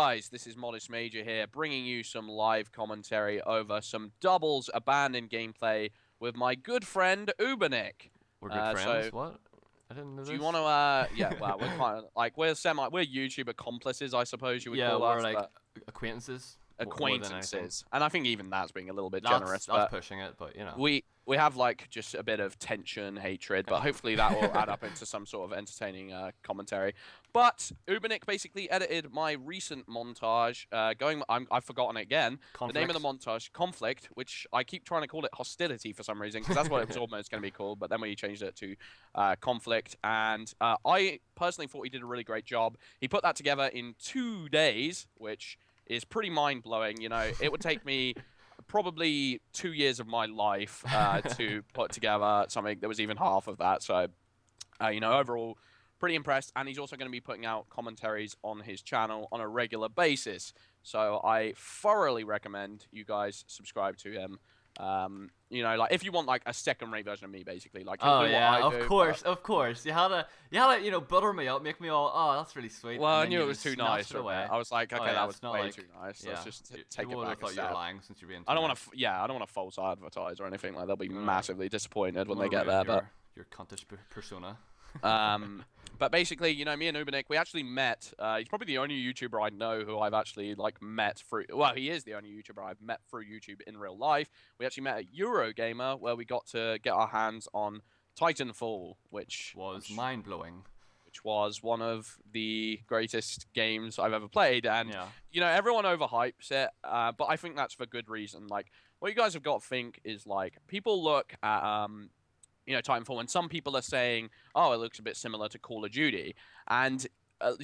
guys, this is Modest Major here, bringing you some live commentary over some doubles abandoned gameplay with my good friend UberNick. We're good friends? So, What? I didn't know do you this. want to, yeah, well, we're kind of, like, we're YouTube accomplices, I suppose you would Yeah, call we're us, like but acquaintances more than anything. acquaintances. And I think even that's being a little bit That's generous, that's but pushing it, but you know. we have like just a bit of tension, hatred, but hopefully that will add up into some sort of entertaining commentary. But Ubernick basically edited my recent montage. I've forgotten it again. Conflict. The name of the montage, Conflict, which I keep trying to call it Hostility for some reason, because that's what it was almost going to be called. But then we changed it to Conflict, and I personally thought he did a really great job. He put that together in 2 days, which is pretty mind blowing. You know, it would take me probably 2 years of my life to put together something that was even half of that. So, you know, overall, pretty impressed. And he's also going to be putting out commentaries on his channel on a regular basis. So I thoroughly recommend you guys subscribe to him. You know, like if you want like a second-rate version of me, basically, like Oh do yeah, what I of do, course, of course. You had to, you know, butter me up, make me all, oh, that's really sweet. Well, and I then knew you it was just too snatched nice. it away. I was like, okay, Oh, yeah, that was it's not way like, too nice. yeah, Let's just take people it would back have thought a you were step. lying since you're being. I Too don't want nice. to, yeah, I don't want to false advertise or anything like. They'll be No. massively disappointed when Wanna they get ruin there, but. your cuntish persona. But basically, you know, me and Ubernick, we actually met. He's probably the only YouTuber I know who I've actually like met through. Well, he is the only YouTuber I've met through YouTube in real life. We actually met at Eurogamer, where we got to get our hands on Titanfall, which Was mind blowing. which was one of the greatest games I've ever played. And Yeah. you know, everyone overhypes it, but I think that's for good reason. Like, what you guys have got to think is like people look at you know, Titanfall, and some people are saying, "Oh, it looks a bit similar to Call of Duty," and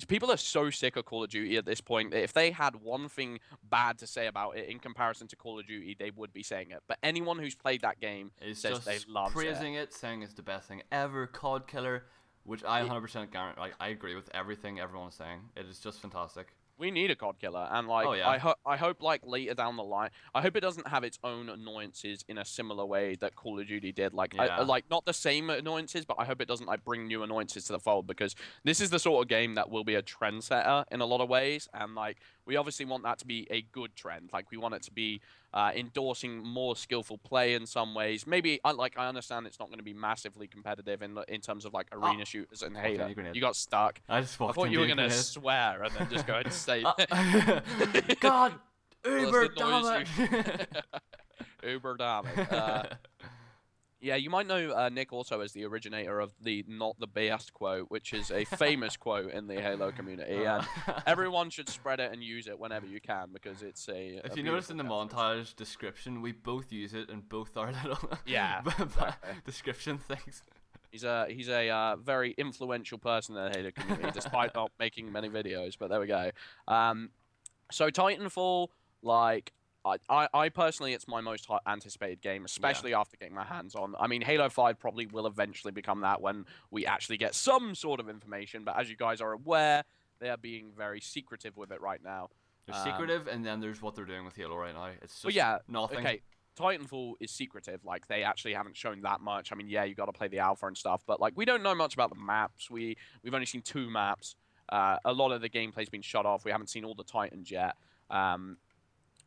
people are so sick of Call of Duty at this point that if they had one thing bad to say about it in comparison to Call of Duty, they would be saying it. But anyone who's played that game It's says just they love praising it, saying it's the best thing ever. COD killer, which I 100% guarantee. Like, I agree with everything everyone is saying. It is just fantastic. We need a COD killer, and like Oh, yeah. I hope like later down the line, I hope it doesn't have its own annoyances in a similar way that Call of Duty did. Like Yeah. like not the same annoyances, but I hope it doesn't like bring new annoyances to the fold, because this is the sort of game that will be a trendsetter in a lot of ways, and like we obviously want that to be a good trend. Like we want it to be endorsing more skillful play in some ways. Maybe I understand it's not going to be massively competitive in terms of like arena shooters and Halo. You got stuck. I just I walked thought you were into going to it. swear and then just go ahead and say God, Well, Uber, that's the noise damn it. Uber damn it. Yeah, you might know Nick also as the originator of the "not the best" quote, which is a famous quote in the Halo community, and everyone should spread it and use it whenever you can, because it's a. If you notice in the montage description, we both use it in both our little Yeah, description things. He's a very influential person in the Halo community, despite not making many videos. But there we go. So Titanfall, like. I personally, it's my most anticipated game, especially after getting my hands on. I mean, Halo 5 probably will eventually become that when we actually get some sort of information. But as you guys are aware, they are being very secretive with it right now. They're secretive, and then there's what they're doing with Halo right now. It's just well, yeah, nothing. Okay, Titanfall is secretive. Like, they actually haven't shown that much. I mean, yeah, you got to play the alpha and stuff, but like we don't know much about the maps. We've only seen 2 maps. A lot of the gameplay's been shut off. We haven't seen all the Titans yet.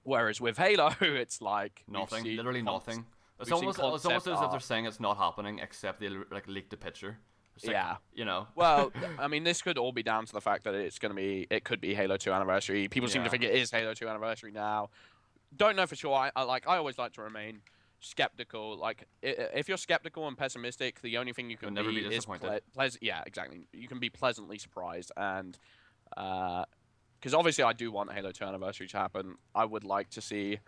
Whereas with Halo, it's like nothing, literally nothing. It's we've seen almost as if concept they're saying it's not happening, except they like leaked a picture. It's like, yeah, you know. Well, I mean, this could all be down to the fact that it could be Halo 2 Anniversary. People seem to think it is Halo 2 Anniversary now. Don't know for sure. I always like to remain skeptical. Like, if you're skeptical and pessimistic, the only thing you can never be is disappointed. yeah, exactly. You can be pleasantly surprised, and because obviously I do want Halo 2 Anniversary to happen. I would like to see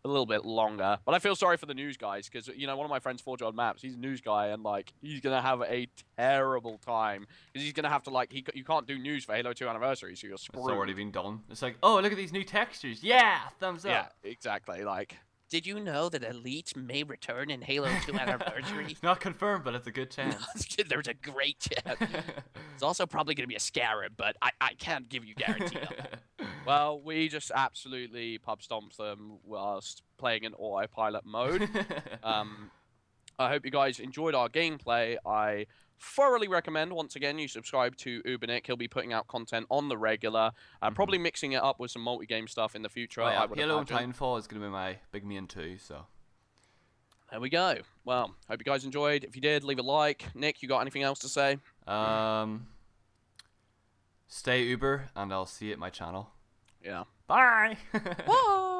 a little bit longer, but I feel sorry for the news guys, because you know, one of my friends, 4John Maps, he's a news guy, and like he's gonna have a terrible time because he's gonna have to like you can't do news for Halo 2 Anniversary, so you're screwed. It's already been done. It's like, oh, look at these new textures. Yeah, thumbs up. Yeah, exactly. Like, did you know that Elite may return in Halo 2 Anniversary? It's not confirmed, but it's a good chance. There's a great chance. It's also probably going to be a Scarab, but I can't give you guarantee on that. Well, we just absolutely pub stomped them whilst playing in autopilot mode. I hope you guys enjoyed our gameplay. I thoroughly recommend, once again, you subscribe to UberNick. He'll be putting out content on the regular, probably mixing it up with some multi-game stuff in the future, Oh yeah, I would Halo imagine. and Titanfall is going to be my big main too, so. There we go. Well, hope you guys enjoyed. If you did, leave a like. Nick, you got anything else to say? Stay Uber, and I'll see you at my channel. Yeah. Bye! Bye!